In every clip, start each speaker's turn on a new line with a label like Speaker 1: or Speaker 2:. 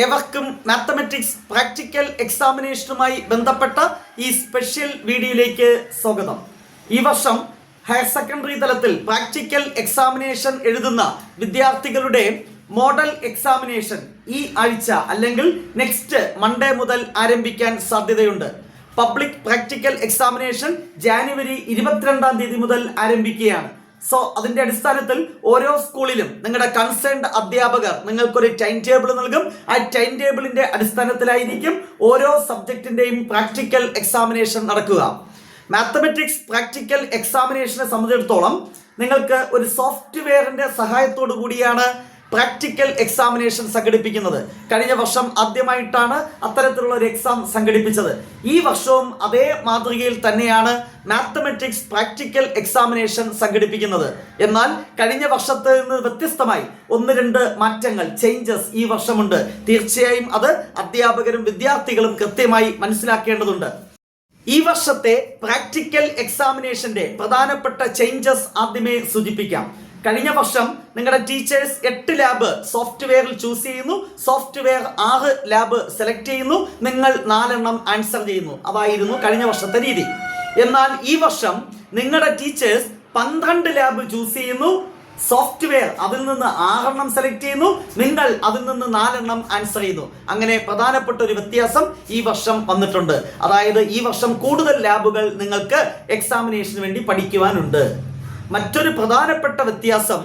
Speaker 1: ഏവർക്കും mathematics practical എക്സാമിനേഷനുമായി ബന്ധപ്പെട്ട ഈ സ്പെഷ്യൽ വീഡിയോയിലേക്ക് സ്വാഗതം. ഈ വർഷം ഹയർ സെക്കൻഡറി തലത്തിൽ പ്രാക്ടിക്കൽ എക്സാമിനേഷൻ എഴുതുന്ന വിദ്യാർത്ഥികളുടെ മോഡൽ എക്സാമിനേഷൻ ഈ ആഴ്ച അല്ലെങ്കിൽ നെക്സ്റ്റ് മൺഡേ മുതൽ ആരംഭിക്കാൻ സാധ്യതയുണ്ട്. പബ്ലിക് പ്രാക്ടിക്കൽ എക്സാമിനേഷൻ ജാനുവരി 22-ാം തീയതി മുതൽ ആരംഭിക്കുകയാണ്. സോ അതിന്റെ അടിസ്ഥാനത്തിൽ ഓരോ സ്കൂളിലും നിങ്ങളുടെ കൺസേൺഡ് അധ്യാപകർ നിങ്ങൾക്കൊരു ടൈം ടേബിൾ നൽകും. ആ ടൈം ടേബിളിന്റെ അടിസ്ഥാനത്തിലായിരിക്കും ഓരോ സബ്ജക്റ്റിന്റെയും പ്രാക്ടിക്കൽ എക്സാമിനേഷൻ നടക്കുക. മാത്തമാറ്റിക്സ് പ്രാക്ടിക്കൽ എക്സാമിനേഷനെ സംബന്ധിച്ചിടത്തോളം നിങ്ങൾക്ക് ഒരു സോഫ്റ്റ്വെയറിന്റെ സഹായത്തോടു കൂടിയാണ് പ്രാക്ടിക്കൽ എക്സാമിനേഷൻ സംഘടിപ്പിക്കുന്നത്. കഴിഞ്ഞ വർഷം ആദ്യമായിട്ടാണ് അത്തരത്തിലുള്ള ഒരു എക്സാം സംഘടിപ്പിച്ചത്. ഈ വർഷവും അതേ മാതൃകയിൽ തന്നെയാണ് മാത്തമാറ്റിക്സ് പ്രാക്ടിക്കൽ എക്സാമിനേഷൻ സംഘടിപ്പിക്കുന്നത്. എന്നാൽ കഴിഞ്ഞ വർഷത്തിൽ നിന്ന് വ്യത്യസ്തമായി 1-2 മാറ്റങ്ങൾ, ചേഞ്ചസ് ഈ വർഷമുണ്ട്. തീർച്ചയായും അത് അധ്യാപകരും വിദ്യാർത്ഥികളും കൃത്യമായി മനസ്സിലാക്കേണ്ടതുണ്ട്. ഈ വർഷത്തെ പ്രാക്ടിക്കൽ എക്സാമിനേഷന്റെ പ്രധാനപ്പെട്ട ചേഞ്ചസ് ആദ്യമേ സൂചിപ്പിക്കാം. കഴിഞ്ഞ വർഷം നിങ്ങളുടെ ടീച്ചേഴ്സ് 8 ലാബ് സോഫ്റ്റ്വെയറിൽ ചൂസ് ചെയ്യുന്നു, സോഫ്റ്റ്വെയർ 6 ലാബ് സെലക്ട് ചെയ്യുന്നു, നിങ്ങൾ 4 ആൻസർ ചെയ്യുന്നു. അതായിരുന്നു കഴിഞ്ഞ വർഷത്തെ രീതി. എന്നാൽ ഈ വർഷം നിങ്ങളുടെ ടീച്ചേഴ്സ് 12 ലാബ് ചൂസ് ചെയ്യുന്നു, സോഫ്റ്റ്വെയർ അതിൽ നിന്ന് 6 സെലക്ട് ചെയ്യുന്നു, നിങ്ങൾ അതിൽ നിന്ന് 4 ആൻസർ ചെയ്യുന്നു. അങ്ങനെ പ്രധാനപ്പെട്ട ഒരു വ്യത്യാസം ഈ വർഷം വന്നിട്ടുണ്ട്. അതായത് ഈ വർഷം കൂടുതൽ ലാബുകൾ നിങ്ങൾക്ക് എക്സാമിനേഷന് വേണ്ടി പഠിക്കുവാനുണ്ട്. മറ്റൊരു പ്രധാനപ്പെട്ട വ്യത്യാസം,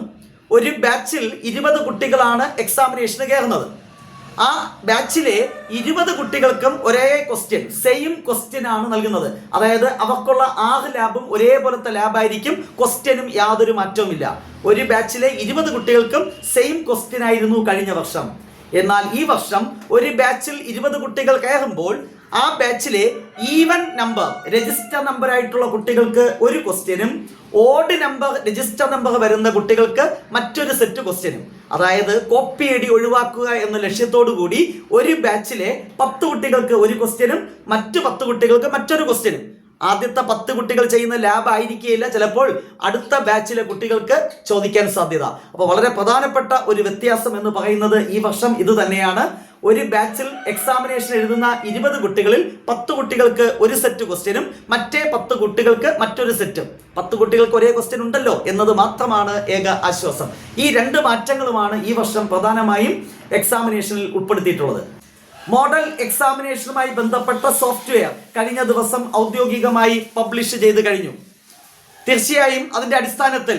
Speaker 1: ഒരു ബാച്ചിൽ 20 കുട്ടികളാണ് എക്സാമിനേഷന് കയറുന്നത്. ആ ബാച്ചിലെ 20 കുട്ടികൾക്കും ഒരേ ക്വസ്റ്റ്യൻ, സെയിം ക്വസ്റ്റ്യൻ ആണ് നൽകുന്നത്. അതായത് അവർക്കുള്ള 6 ലാബും ഒരേപോലത്തെ ലാബായിരിക്കും, ക്വസ്റ്റ്യനും യാതൊരു മാറ്റവുമില്ല. ഒരു ബാച്ചിലെ 20 കുട്ടികൾക്കും സെയിം ക്വസ്റ്റ്യൻ ആയിരുന്നു കഴിഞ്ഞ വർഷം. എന്നാൽ ഈ വർഷം ഒരു ബാച്ചിൽ 20 കുട്ടികൾ കയറുമ്പോൾ ആ ബാച്ചിലെ ഈവൻ നമ്പർ, രജിസ്റ്റർ നമ്പർ ആയിട്ടുള്ള കുട്ടികൾക്ക് ഒരു ക്വസ്റ്റ്യനും ഓഡ് നമ്പർ, രജിസ്റ്റർ നമ്പർ വരുന്ന കുട്ടികൾക്ക് മറ്റൊരു സെറ്റ് ക്വസ്റ്റ്യനും. അതായത് കോപ്പി അടി ഒഴിവാക്കുക എന്ന ലക്ഷ്യത്തോടു കൂടി ഒരു ബാച്ചിലെ 10 കുട്ടികൾക്ക് ഒരു ക്വസ്റ്റ്യനും മറ്റു 10 കുട്ടികൾക്ക് മറ്റൊരു ക്വസ്റ്റ്യനും. ആദ്യത്തെ 10 കുട്ടികൾ ചെയ്യുന്ന ലാബ് ആയിരിക്കുകയില്ല ചിലപ്പോൾ അടുത്ത ബാച്ചിലെ കുട്ടികൾക്ക് ചോദിക്കാൻ സാധ്യത. അപ്പോൾ വളരെ പ്രധാനപ്പെട്ട ഒരു വ്യത്യാസം എന്ന് പറയുന്നത് ഈ വർഷം ഇത് തന്നെയാണ്. ഒരു ബാച്ചിൽ എക്സാമിനേഷൻ എഴുതുന്ന 20 കുട്ടികളിൽ 10 കുട്ടികൾക്ക് ഒരു സെറ്റ് ക്വസ്റ്റ്യനും മറ്റേ 10 കുട്ടികൾക്ക് മറ്റൊരു സെറ്റും. 10 കുട്ടികൾക്ക് ഒരേ ക്വസ്റ്റ്യൻ ഉണ്ടല്ലോ എന്നത് മാത്രമാണ് ഏക ആശ്വാസം. ഈ 2 മാറ്റങ്ങളുമാണ് ഈ വർഷം പ്രധാനമായും എക്സാമിനേഷനിൽ ഉൾപ്പെടുത്തിയിട്ടുള്ളത്. മോഡൽ എക്സാമിനേഷനുമായി ബന്ധപ്പെട്ട സോഫ്റ്റ്വെയർ കഴിഞ്ഞ ദിവസം ഔദ്യോഗികമായി പബ്ലിഷ് ചെയ്ത് കഴിഞ്ഞു. തീർച്ചയായും അതിന്റെ അടിസ്ഥാനത്തിൽ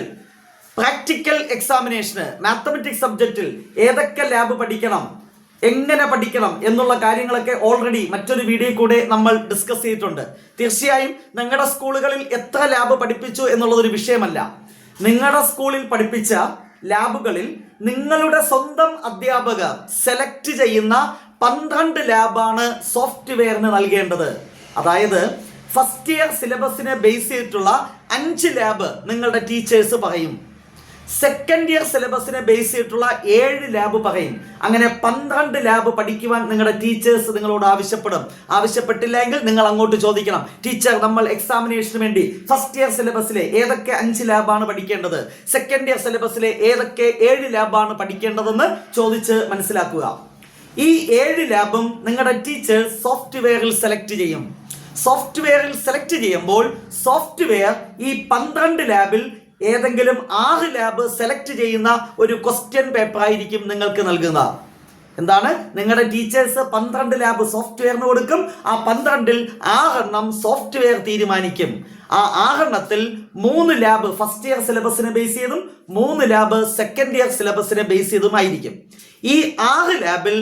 Speaker 1: പ്രാക്ടിക്കൽ എക്സാമിനേഷന് മാത്തമാറ്റിക്സ് സബ്ജക്റ്റിൽ ഏതൊക്കെ ലാബ് പഠിക്കണം, എങ്ങനെ പഠിക്കണം എന്നുള്ള കാര്യങ്ങളൊക്കെ ഓൾറെഡി മറ്റൊരു വീഡിയോ കൂടെ നമ്മൾ ഡിസ്കസ് ചെയ്തിട്ടുണ്ട്. തീർച്ചയായും നിങ്ങളുടെ സ്കൂളുകളിൽ എത്ര ലാബ് പഠിപ്പിച്ചു എന്നുള്ളതൊരു വിഷയമല്ല. നിങ്ങളുടെ സ്കൂളിൽ പഠിപ്പിച്ച ലാബുകളിൽ നിങ്ങളുടെ സ്വന്തം അധ്യാപകർ സെലക്ട് ചെയ്യുന്ന 12 ലാബാണ് സോഫ്റ്റ്വെയറിന് നൽകേണ്ടത്. അതായത് ഫസ്റ്റ് ഇയർ സിലബസിനെ ബേസ് ചെയ്തിട്ടുള്ള 5 ലാബ് നിങ്ങളുടെ ടീച്ചേഴ്സ് പറയും. സെക്കൻഡ് ഇയർ സിലബസിനെ ബേസ് ചെയ്തിട്ടുള്ള 7 ലാബ് പറയും. അങ്ങനെ 12 ലാബ് പഠിക്കുവാൻ നിങ്ങളുടെ ടീച്ചേഴ്സ് നിങ്ങളോട് ആവശ്യപ്പെടും. ആവശ്യപ്പെട്ടില്ല എങ്കിൽ നിങ്ങൾ അങ്ങോട്ട് ചോദിക്കണം, ടീച്ചർ നമ്മൾ എക്സാമിനേഷന് വേണ്ടി ഫസ്റ്റ് ഇയർ സിലബസിലെ ഏതൊക്കെ 5 ലാബാണ് പഠിക്കേണ്ടത്, സെക്കൻഡ് ഇയർ സിലബസിലെ ഏതൊക്കെ 7 ലാബാണ് പഠിക്കേണ്ടതെന്ന് ചോദിച്ച് മനസ്സിലാക്കുക. ഈ 7 ലാബും നിങ്ങളുടെ ടീച്ചർ സോഫ്റ്റ്വെയറിൽ സെലക്ട് ചെയ്യും. സോഫ്റ്റ്വെയറിൽ സെലക്ട് ചെയ്യുമ്പോൾ സോഫ്റ്റ്വെയർ ഈ 12 ലാബിൽ ഏതെങ്കിലും 6 ലാബ് സെലക്ട് ചെയ്യുന്ന ഒരു ക്വസ്റ്റ്യൻ പേപ്പർ ആയിരിക്കും നിങ്ങൾക്ക് നൽകുക. എന്താണ്, നിങ്ങളുടെ ടീച്ചേഴ്സ് 12 ലാബ് സോഫ്റ്റ്വെയറിന് കൊടുക്കും. ആ 12-ൽ 6 സോഫ്റ്റ്വെയർ തീരുമാനിക്കും. ആ 6 3 ലാബ് ഫസ്റ്റ് ഇയർ സിലബസിനെ ബേസ് ചെയ്തും 3 ലാബ് സെക്കൻഡ് ഇയർ സിലബസിനെ ബേസ് ചെയ്തുമായിരിക്കും. ഈ 6 ലാബിൽ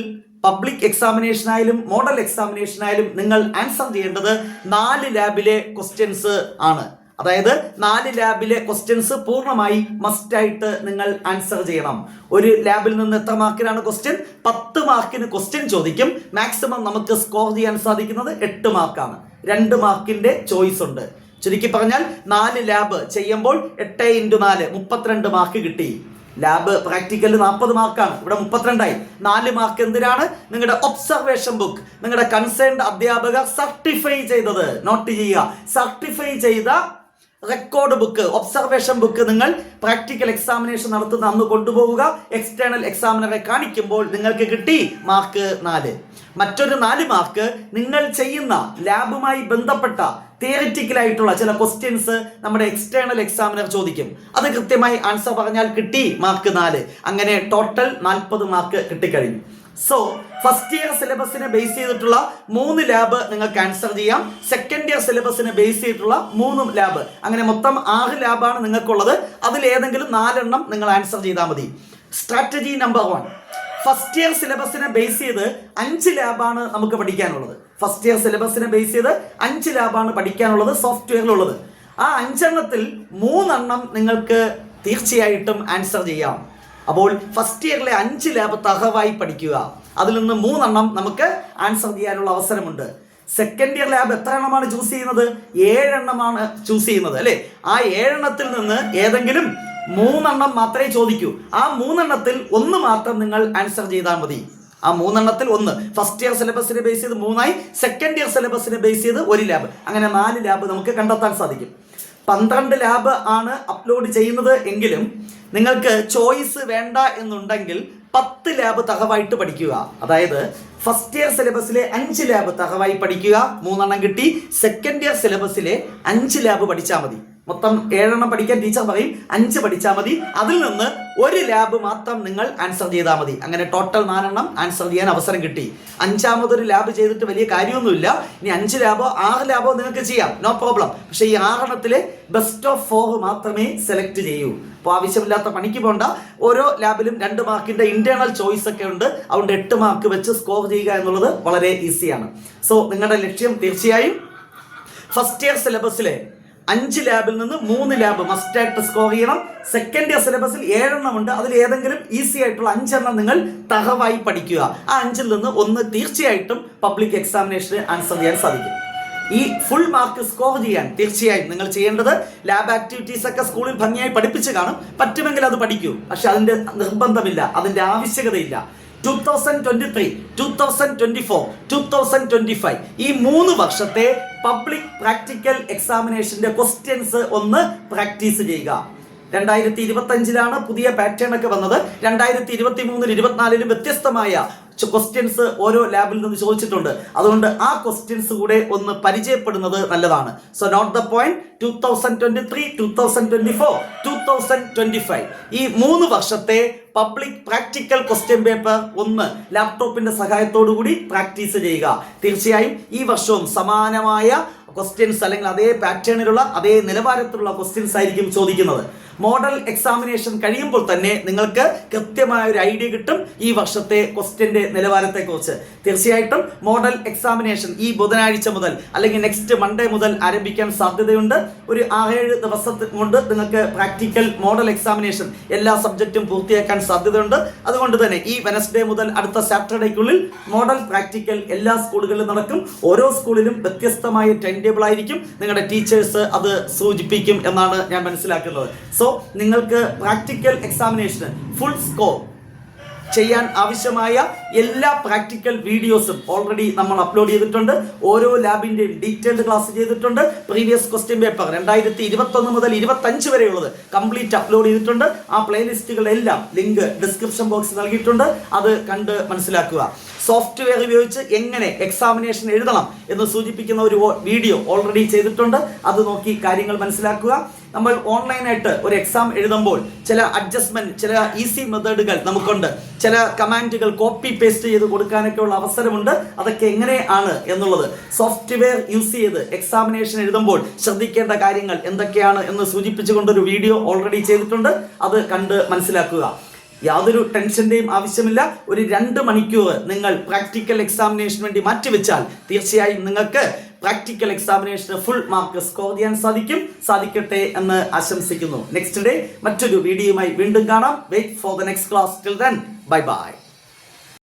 Speaker 1: പബ്ലിക് എക്സാമിനേഷൻ ആയാലും മോഡൽ എക്സാമിനേഷൻ ആയാലും നിങ്ങൾ ആൻസർ ചെയ്യേണ്ടത് 4 ലാബിലെ ക്വസ്റ്റ്യൻസ് ആണ്. അതായത് 4 ലാബിലെ ക്വസ്റ്റ്യൻസ് പൂർണ്ണമായി മസ്റ്റായിട്ട് നിങ്ങൾ ആൻസർ ചെയ്യണം. ഒരു ലാബിൽ നിന്ന് എത്ര മാർക്കിനാണ് ക്വസ്റ്റ്യൻ? 10 മാർക്കിന് ക്വസ്റ്റ്യൻ ചോദിക്കും. മാക്സിമം നമുക്ക് സ്കോർ ചെയ്യാൻ സാധിക്കുന്നത് 8 മാർക്കാണ്. 2 മാർക്കിന്റെ ചോയ്സ് ഉണ്ട്. ചുരുക്കി പറഞ്ഞാൽ 4 ലാബ് ചെയ്യുമ്പോൾ 8 × 4 32 മാർക്ക് കിട്ടി. ലാബ് പ്രാക്ടിക്കൽ 40 മാർക്കാണ്, ഇവിടെ 32ആയി. 4 മാർക്ക് എന്തിനാണ്? നിങ്ങളുടെ ഒബ്സർവേഷൻ ബുക്ക് നിങ്ങളുടെ കൺസേൺഡ് അധ്യാപകർ സർട്ടിഫൈ ചെയ്തത് നോട്ട് ചെയ്യുക. സർട്ടിഫൈ ചെയ്ത റെക്കോർഡ് ബുക്ക്, ഒബ്സർവേഷൻ ബുക്ക് നിങ്ങൾ പ്രാക്ടിക്കൽ എക്സാമിനേഷൻ നടത്തുന്ന അന്ന് കൊണ്ടുപോവുക. എക്സ്റ്റേണൽ എക്സാമിനറെ കാണിക്കുമ്പോൾ നിങ്ങൾക്ക് കിട്ടി മാർക്ക് 4. മറ്റൊരു 4 മാർക്ക് നിങ്ങൾ ചെയ്യുന്ന ലാബുമായി ബന്ധപ്പെട്ട തിയറിറ്റിക്കലായിട്ടുള്ള ചില ക്വസ്റ്റ്യൻസ് നമ്മുടെ എക്സ്റ്റേണൽ എക്സാമിനർ ചോദിക്കും. അത് കൃത്യമായി ആൻസർ പറഞ്ഞാൽ കിട്ടി മാർക്ക് 4. അങ്ങനെ ടോട്ടൽ 40 മാർക്ക് കിട്ടിക്കഴിഞ്ഞു. സോ ഫസ്റ്റ് ഇയർ സിലബസിനെ ബേസ് ചെയ്തിട്ടുള്ള 3 ലാബ് നിങ്ങൾക്ക് ആൻസർ ചെയ്യാം. സെക്കൻഡ് ഇയർ സിലബസിനെ ബേസ് ചെയ്തിട്ടുള്ള 3 ലാബ്, അങ്ങനെ മൊത്തം 6 ലാബാണ് നിങ്ങൾക്കുള്ളത്. അതിൽ ഏതെങ്കിലും 4 എണ്ണം നിങ്ങൾ ആൻസർ ചെയ്താൽ മതി. സ്ട്രാറ്റജി നമ്പർ 1, ഫസ്റ്റ് ഇയർ സിലബസിനെ ബേസ് ചെയ്ത് 5 ലാബാണ് നമുക്ക് പഠിക്കാനുള്ളത്. ഫസ്റ്റ് ഇയർ സിലബസിനെ ബേസ് ചെയ്ത് 5 ലാബാണ് പഠിക്കാനുള്ളത്, സോഫ്റ്റ്വെയറിലുള്ളത്. ആ 5 എണ്ണത്തിൽ 3 എണ്ണം നിങ്ങൾക്ക് തീർച്ചയായിട്ടും ആൻസർ ചെയ്യാം. അപ്പോൾ ഫസ്റ്റ് ഇയറിലെ 5 ലാബ് തഹവായി പഠിക്കുക. അതിൽ നിന്ന് 3 എണ്ണം നമുക്ക് ആൻസർ ചെയ്യാനുള്ള അവസരമുണ്ട്. സെക്കൻഡ് ഇയർ ലാബ് എത്ര എണ്ണമാണ് ചൂസ് ചെയ്യുന്നത്? 7 എണ്ണമാണ് ചൂസ് ചെയ്യുന്നത്, അല്ലേ? ആ 7 എണ്ണത്തിൽ നിന്ന് ഏതെങ്കിലും 3 എണ്ണം മാത്രമേ ചോദിക്കൂ. ആ 3 എണ്ണത്തിൽ 1 മാത്രം നിങ്ങൾ ആൻസർ ചെയ്താൽ മതി. ആ 3 എണ്ണത്തിൽ 1 ഫസ്റ്റ് ഇയർ സിലബസിനെ ബേസ് ചെയ്ത് 3 ആയി, സെക്കൻഡ് ഇയർ സിലബസിനെ ബേസ് ചെയ്ത് 1 ലാബ്, അങ്ങനെ 4 ലാബ് നമുക്ക് കണ്ടെത്താൻ സാധിക്കും. 12 ലാബ് ആണ് അപ്ലോഡ് ചെയ്യുന്നത് എങ്കിലും നിങ്ങൾക്ക് ചോയ്സ് വേണ്ട എന്നുണ്ടെങ്കിൽ 10 ലാബ് തഹവായിട്ട് പഠിക്കുക. അതായത് ഫസ്റ്റ് ഇയർ സിലബസിലെ 5 ലാബ് തഹവായി പഠിക്കുക, 3 എണ്ണം കിട്ടി. സെക്കൻഡ് ഇയർ സിലബസിലെ 5 ലാബ് പഠിച്ചാൽ മതി. മൊത്തം 7 എണ്ണം പഠിക്കാൻ ടീച്ചർ പറയും, 5 പഠിച്ചാൽ മതി. അതിൽ നിന്ന് 1 ലാബ് മാത്രം നിങ്ങൾ ആൻസർ ചെയ്താൽ മതി. അങ്ങനെ ടോട്ടൽ 4 എണ്ണം ആൻസർ ചെയ്യാൻ അവസരം കിട്ടി. 5ാമതൊരു ലാബ് ചെയ്തിട്ട് വലിയ കാര്യമൊന്നുമില്ല. ഇനി 5 ലാബോ 6 ലാബോ നിങ്ങൾക്ക് ചെയ്യാം, നോ പ്രോബ്ലം. പക്ഷേ ഈ 6 എണ്ണത്തിലെ ബെസ്റ്റ് ഓഫ് 4 മാത്രമേ സെലക്ട് ചെയ്യൂ. അപ്പോൾ ആവശ്യമില്ലാത്ത പണിക്ക് പോകണ്ട. ഓരോ ലാബിലും 2 മാർക്കിന്റെ ഇന്റേണൽ ചോയ്സ് ഒക്കെ ഉണ്ട്. അതുകൊണ്ട് 8 മാർക്ക് വെച്ച് സ്കോർ ചെയ്യുക എന്നുള്ളത് വളരെ ഈസിയാണ്. സോ നിങ്ങളുടെ ലക്ഷ്യം തീർച്ചയായും ഫസ്റ്റ് ഇയർ സിലബസിലെ 5 ലാബിൽ നിന്ന് 3 ലാബ് മസ്റ്റായിട്ട് സ്കോർ ചെയ്യണം. സെക്കൻഡ് ഇയർ സിലബസിൽ 7 എണ്ണം ഉണ്ട്. അതിൽ ഏതെങ്കിലും ഈസി ആയിട്ടുള്ള 5 എണ്ണം നിങ്ങൾ തഹവായി പഠിക്കുക. ആ 5ൽ നിന്ന് 1 തീർച്ചയായിട്ടും പബ്ലിക് എക്സാമിനേഷന് ആൻസർ ചെയ്യാൻ സാധിക്കും. ഈ ഫുൾ മാർക്ക് സ്കോർ ചെയ്യാൻ തീർച്ചയായും നിങ്ങൾ ചെയ്യേണ്ടത് ലാബ് ആക്ടിവിറ്റീസ് ഒക്കെ സ്കൂളിൽ ഭംഗിയായി പഠിപ്പിച്ച് കാണും. പറ്റുമെങ്കിൽ അത് പഠിക്കൂ. പക്ഷെ അതിന്റെ നിർബന്ധമില്ല, അതിന്റെ ആവശ്യകതയില്ല. 2023, 2024, 2025 ഈ 3 വർഷത്തെ പബ്ലിക് പ്രാക്ടിക്കൽ എക്സാമിനേഷന്റെ ക്വസ്റ്റ്യൻസ് ഒന്ന് പ്രാക്ടീസ് ചെയ്യുക. 2025 പുതിയ പാറ്റേൺ ഒക്കെ വന്നത്. 2023, 2024 വ്യത്യസ്തമായ ക്വസ്റ്റ്യൻസ് ഓരോ ലാബിൽ നിന്ന് ചോദിച്ചിട്ടുണ്ട്. അതുകൊണ്ട് ആ ക്വസ്റ്റ്യൻസ് കൂടെ ഒന്ന് പരിചയപ്പെടുന്നത് നല്ലതാണ്. So not the point. 2023, 2024, 2025 ഈ 3 വർഷത്തെ പബ്ലിക് പ്രാക്ടിക്കൽ ക്വസ്റ്റ്യൻ പേപ്പർ ഒന്ന് ലാപ്ടോപ്പിന്റെ സഹായത്തോടു കൂടി പ്രാക്ടീസ് ചെയ്യുക. തീർച്ചയായും ഈ വർഷവും സമാനമായ ക്വസ്റ്റ്യൻസ് അല്ലെങ്കിൽ അതേ പാറ്റേണിലുള്ള അതേ നിലവാരത്തിലുള്ള ക്വസ്റ്റ്യൻസ് ആയിരിക്കും ചോദിക്കുന്നത്. മോഡൽ എക്സാമിനേഷൻ കഴിയുമ്പോൾ തന്നെ നിങ്ങൾക്ക് കൃത്യമായ ഒരു ഐഡിയ കിട്ടും ഈ വർഷത്തെ ക്വസ്റ്റ്യന്റെ നിലവാരത്തെക്കുറിച്ച്. തീർച്ചയായിട്ടും മോഡൽ എക്സാമിനേഷൻ ഈ ബുധനാഴ്ച മുതൽ അല്ലെങ്കിൽ നെക്സ്റ്റ് മൺഡേ മുതൽ ആരംഭിക്കാൻ സാധ്യതയുണ്ട്. ഒരു 6-7 ദിവസത്തിൽ കൊണ്ട് നിങ്ങൾക്ക് പ്രാക്ടിക്കൽ മോഡൽ എക്സാമിനേഷൻ എല്ലാ സബ്ജക്റ്റും പൂർത്തിയാക്കാൻ സാധ്യതയുണ്ട്. അതുകൊണ്ട് തന്നെ ഈ വെനസ്ഡേ മുതൽ അടുത്ത സാറ്റർഡേക്കുള്ളിൽ മോഡൽ പ്രാക്ടിക്കൽ എല്ലാ സ്കൂളുകളിലും നടക്കും. ഓരോ സ്കൂളിലും വ്യത്യസ്തമായ ടൈം ടേബിൾ ആയിരിക്കും. നിങ്ങളുടെ ടീച്ചേഴ്സ് അത് സൂചിപ്പിക്കും എന്നാണ് ഞാൻ മനസ്സിലാക്കുന്നത്. സോ നിങ്ങൾക്ക് പ്രാക്ടിക്കൽ എക്സാമിനേഷന് ഫുൾ സ്കോർ ചെയ്യാൻ ആവശ്യമായ എല്ലാ പ്രാക്ടിക്കൽ വീഡിയോസും ഓൾറെഡി നമ്മൾ അപ്ലോഡ് ചെയ്തിട്ടുണ്ട്. ഓരോ ലാബിന്റെയും ഡീറ്റെയിൽഡ് ക്ലാസ് ചെയ്തിട്ടുണ്ട്. പ്രീവിയസ് ക്വസ്റ്റ്യൻ പേപ്പർ 2021 മുതൽ 25 വരെയുള്ളത് കംപ്ലീറ്റ് അപ്ലോഡ് ചെയ്തിട്ടുണ്ട്. ആ പ്ലേലിസ്റ്റുകളെല്ലാം ലിങ്ക് ഡിസ്ക്രിപ്ഷൻ ബോക്സിൽ നൽകിയിട്ടുണ്ട്. അത് കണ്ട് മനസ്സിലാക്കുക. സോഫ്റ്റ്വെയർ ഉപയോഗിച്ച് എങ്ങനെ എക്സാമിനേഷൻ എഴുതണം എന്ന് സൂചിപ്പിക്കുന്ന ഒരു വീഡിയോ ഓൾറെഡി ചെയ്തിട്ടുണ്ട്. അത് നോക്കി കാര്യങ്ങൾ മനസ്സിലാക്കുക. നമ്മൾ ഓൺലൈനായിട്ട് ഒരു എക്സാം എഴുതുമ്പോൾ ചില അഡ്ജസ്റ്റ്മെന്റ്, ചില ഈസി മെത്തേഡുകൾ നമുക്കുണ്ട്. ചില കമാൻഡുകൾ കോപ്പി പേസ്റ്റ് ചെയ്ത് കൊടുക്കാനൊക്കെ ഉള്ള അവസരമുണ്ട്. അതൊക്കെ എങ്ങനെയാണ് എന്നുള്ളത് സോഫ്റ്റ്വെയർ യൂസ് ചെയ്ത് എക്സാമിനേഷൻ എഴുതുമ്പോൾ ശ്രദ്ധിക്കേണ്ട കാര്യങ്ങൾ എന്തൊക്കെയാണ് എന്ന് സൂചിപ്പിച്ചുകൊണ്ടൊരു വീഡിയോ ഓൾറെഡി ചെയ്തിട്ടുണ്ട്. അത് കണ്ട് മനസ്സിലാക്കുക. യാതൊരു ടെൻഷന്റെയും ആവശ്യമില്ല. ഒരു 2 മണിക്കൂർ നിങ്ങൾ പ്രാക്ടിക്കൽ എക്സാമിനേഷന് വേണ്ടി മാറ്റിവെച്ചാൽ തീർച്ചയായും നിങ്ങൾക്ക് പ്രാക്ടിക്കൽ എക്സാമിനേഷന് ഫുൾ മാർക്ക് സ്കോർ ചെയ്യാൻ സാധിക്കട്ടെ എന്ന് ആശംസിക്കുന്നു. നെക്സ്റ്റ് ഡേ മറ്റൊരു വീഡിയോയുമായി വീണ്ടും കാണാം. Wait for the next class. Till then bye by.